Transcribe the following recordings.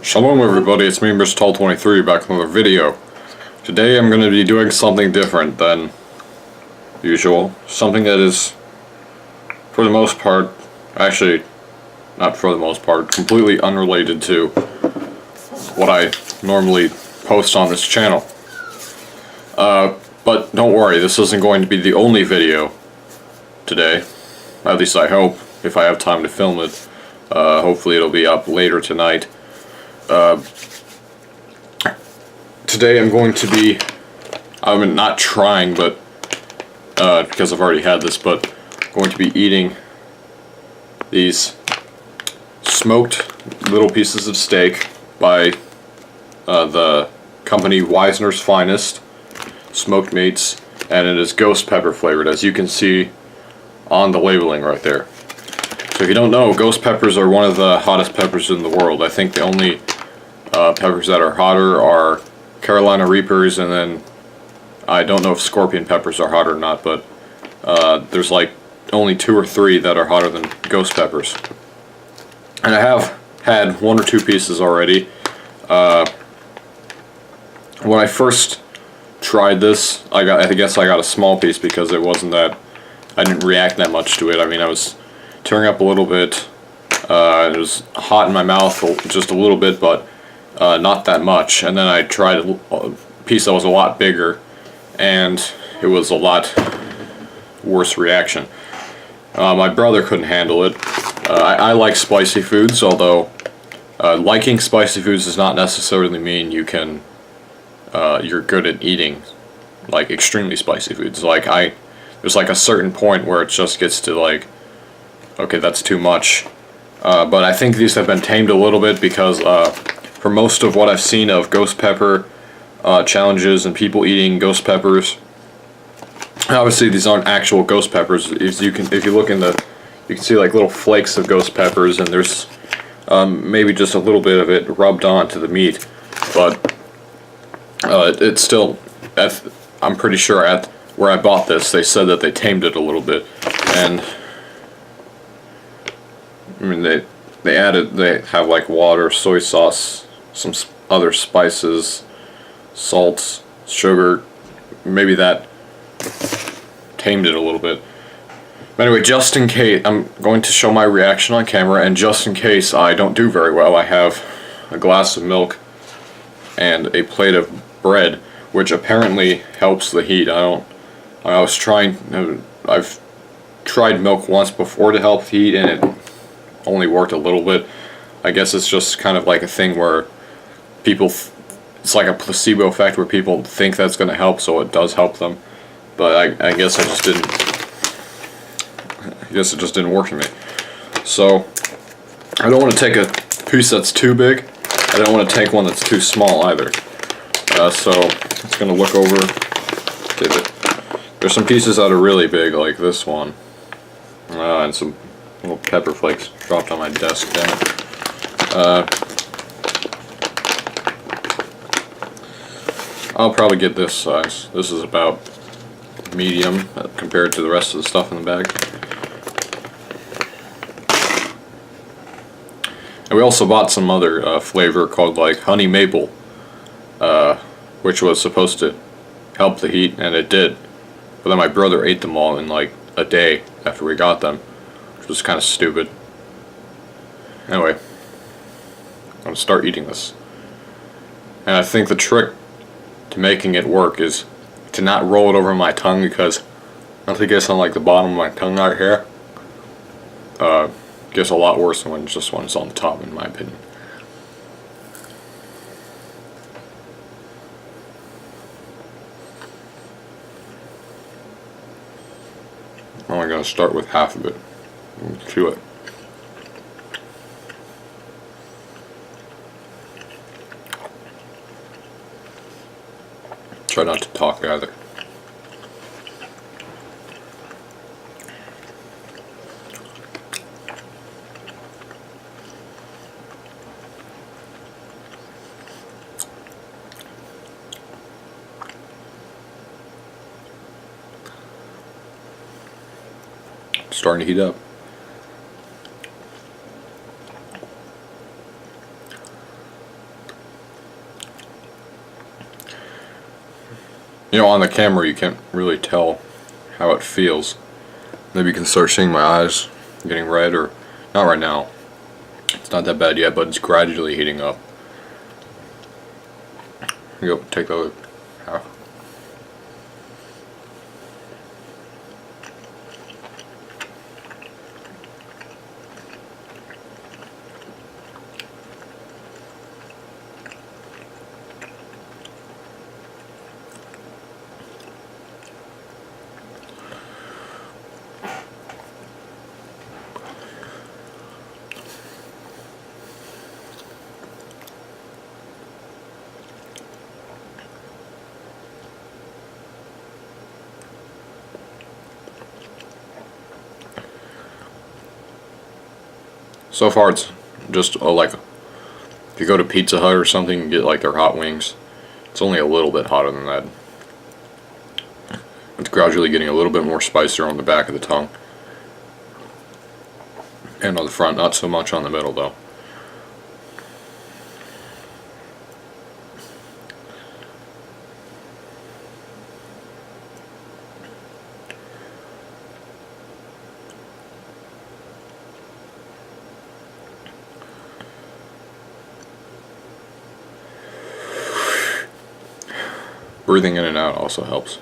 Shalom everybody, it's me Mr. Tall23 back with another video. Today I'm going to be doing something different than usual. Something that is, for the most part, actually, not for the most part, completely unrelated to what I normally post on this channel. But don't worry, this isn't going to be the only video today. At least I hope, if I have time to film it. Hopefully it'll be up later tonight. Today I'm going to be, I'm not trying, but because I've already had this, but going to be eating these smoked little pieces of steak by the company Weisner's Finest Smoked Meats, and it is ghost pepper flavored, as you can see on the labeling right there. So if you don't know, ghost peppers are one of the hottest peppers in the world. I think the only peppers that are hotter are Carolina Reapers, and then I don't know if scorpion peppers are hot or not, but there's like only 2 or 3 that are hotter than ghost peppers. And I have had 1 or 2 pieces already. When I first tried this, I guess I got a small piece because it wasn't that, I didn't react that much to it. I mean, I was tearing up a little bit. It was hot in my mouth just a little bit, but not that much. And then I tried a piece that was a lot bigger, and it was a lot worse reaction. My brother couldn't handle it. I like spicy foods, although liking spicy foods does not necessarily mean you can you're good at eating like extremely spicy foods. Like there's like a certain point where it just gets to like, okay, that's too much. But I think these have been tamed a little bit because for most of what I've seen of ghost pepper challenges and people eating ghost peppers, obviously these aren't actual ghost peppers. If you look in the, you can see like little flakes of ghost peppers, and there's maybe just a little bit of it rubbed onto the meat, but it's still, I'm pretty sure at where I bought this, they said that they tamed it a little bit, and I mean they have like water, soy sauce, some other spices, salts, sugar. Maybe that tamed it a little bit. But anyway, just in case, I'm going to show my reaction on camera, and just in case I don't do very well, I have a glass of milk and a plate of bread, which apparently helps the heat. I've tried milk once before to help the heat, and it only worked a little bit. I guess it's just kind of like a thing where people, it's like a placebo effect where people think that's going to help, so it does help them. But I guess it just didn't work for me. So I don't want to take a piece that's too big. I don't want to take one that's too small either. So it's going to look over. Okay, there's some pieces that are really big, like this one, and some little pepper flakes dropped on my desk there. I'll probably get this size. This is about medium compared to the rest of the stuff in the bag. And we also bought some other flavor called like honey maple, which was supposed to help the heat, and it did. But then my brother ate them all in like a day after we got them, which was kind of stupid. Anyway, I'm going to start eating this. And I think the trick to making it work is to not roll it over my tongue, because once it gets on like the bottom of my tongue right here, it gets a lot worse than when it's on the top, in my opinion. I'm only going to start with half of it and chew it. Try not to talk either. Starting to heat up. You know, on the camera you can't really tell how it feels. Maybe you can start seeing my eyes getting red, or not right now. It's not that bad yet, but it's gradually heating up. Here you go, take a look. So far it's just like, if you go to Pizza Hut or something and get like their hot wings, it's only a little bit hotter than that. It's gradually getting a little bit more spicier on the back of the tongue. And on the front, not so much on the middle though. Breathing in and out also helps.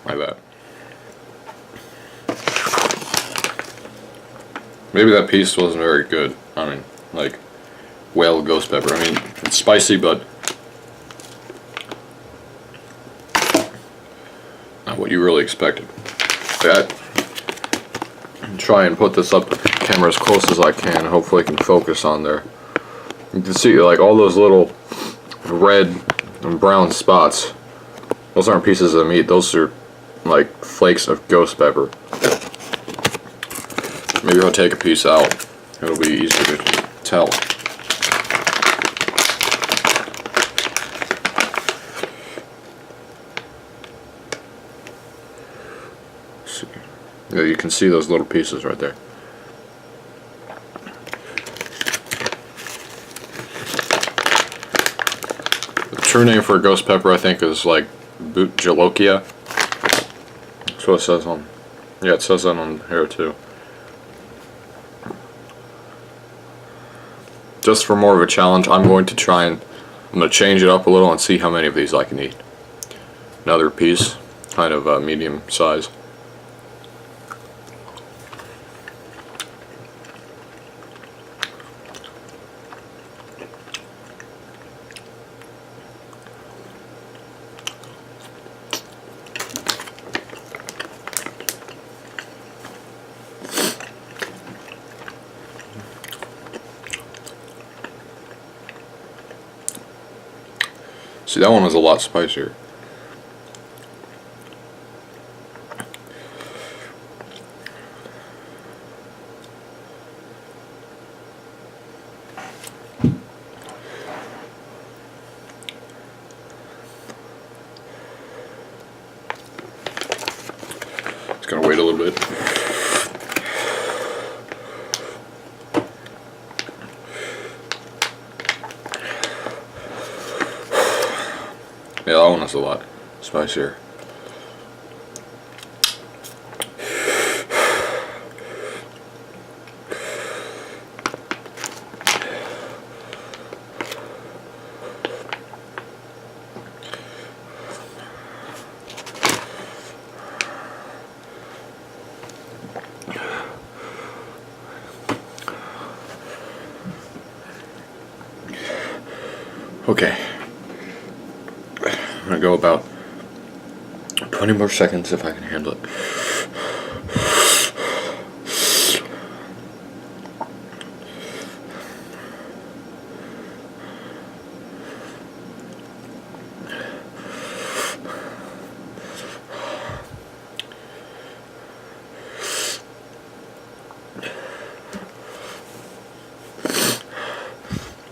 Like that. Maybe that piece wasn't very good. I mean, like, whale ghost pepper. I mean, it's spicy, but not what you really expected. That. Try and put this up the camera as close as I can. Hopefully I can focus on there. You can see like all those little red and brown spots. Those aren't pieces of meat, those are like flakes of ghost pepper. Maybe I'll take a piece out, it'll be easier to tell. Yeah, you can see those little pieces right there. True name for a ghost pepper, I think, is like Butjalokia. That's what it says on. Yeah, it says that on here too. Just for more of a challenge, I'm going to change it up a little and see how many of these I can eat. Another piece, kind of medium size. See, that one was a lot spicier. Just gonna wait a little bit. Yeah, that one was a lot spicier. Okay. I'm gonna go about 20 more seconds if I can handle it.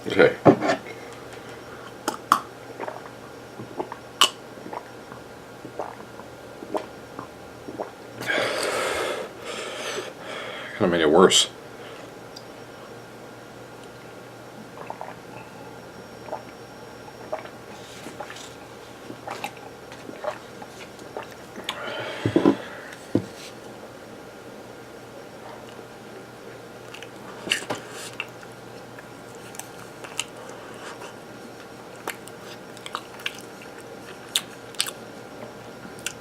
Okay. Kind of made it worse.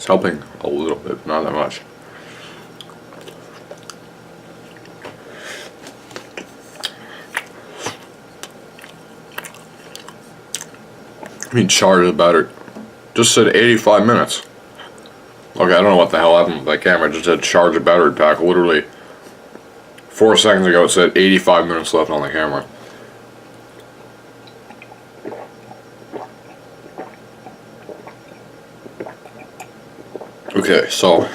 helping a little bit, not that much. I mean, charged battery. Just said 85 minutes. Okay, I don't know what the hell happened with that camera. It just said charge a battery pack. Literally 4 seconds ago it said 85 minutes left on the camera. Okay, so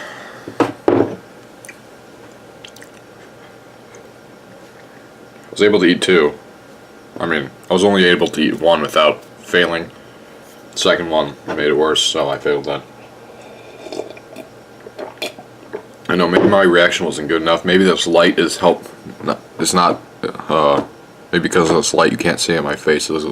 I was able to eat 2. I mean, I was only able to eat 1 without failing. The second one made it worse, so I failed that. I know maybe my reaction wasn't good enough. Maybe this light is maybe because of this light you can't see it. My face is